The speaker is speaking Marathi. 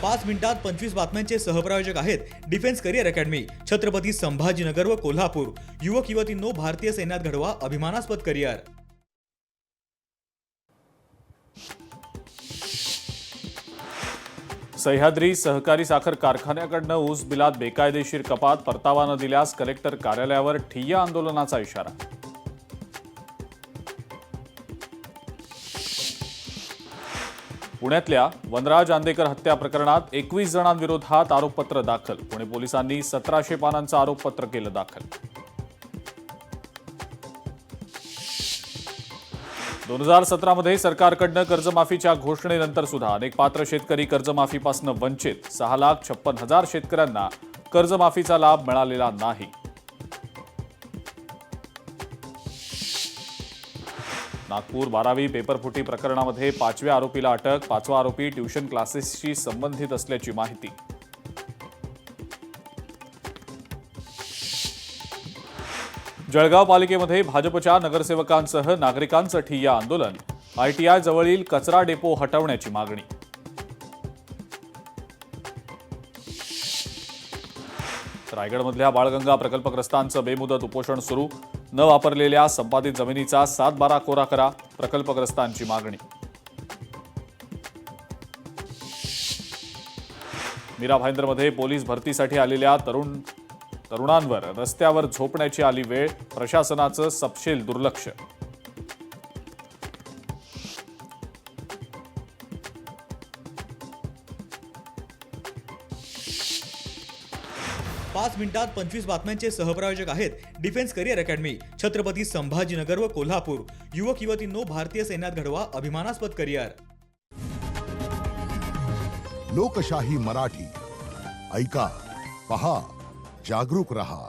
5 मिनिटात 25 बातम्यांचे सहप्रायोजक आहेत defence career academy, Chhatrapati Sambhajinagar व कोल्हापूर। युवक युवतींनो, भारतीय सैन्यात घडवा अभिमानास्पद करिअर। सह्याद्री सहकारी साखर कारखान्याकडनं ऊस बिलात बेकायदेशीर कपात, परतावा न दिल्यास कलेक्टर कार्यालयावर ठिय्या आंदोलनाचा इशारा। पुण्यातल्या वनराज आंदेकर हत्या प्रकरणात 21 जणांविरोधात आरोपपत्र दाखल। पुणे पोलिसांनी 1700 पानांचं आरोपपत्र केलं दाखल। 2017 मध्ये सरकारकडनं कर्जमाफीच्या घोषणेनंतर सुद्धा अनेक पात्र शेतकरी कर्जमाफीपासून वंचित। 6,56,000 शेतकऱ्यांना कर्जमाफीचा लाभ मिळालेला नाही। नागपूर 12वी पेपरफुटी प्रकरणामध्ये 5व्या आरोपीला अटक। 5वा आरोपी ट्युशन क्लासेसशी संबंधित असल्याची माहिती। जळगाव पालिकेमध्ये भाजपच्या नगरसेवकांसह नागरिकांचं ठिय्या आंदोलन। ITI जवळील कचरा डेपो हटवण्याची मागणी। रायगडमधल्या बाळगंगा प्रकल्पग्रस्तांचं बेमुदत उपोषण सुरू। न वापरलेल्या संपादित जमिनीचा 7/12 कोरा करा, प्रकल्पग्रस्तांची मागणी। मीरा भाईंदरमध्ये पोलीस भरतीसाठी आलेल्या तरुणांवर रस्त्यावर झोपण्याची आली वेळ, प्रशासनाचं सपशेल दुर्लक्ष। पाच मिनिटात 25 बातम्यांचे सहप्रायोजक आहेत defence career academy, Chhatrapati Sambhajinagar व कोल्हापूर। युवक युवतींनो, भारतीय सैन्यात घडवा अभिमानास्पद करिअर। लोकशाही मराठी ऐका, पहा, जागरूक रहा।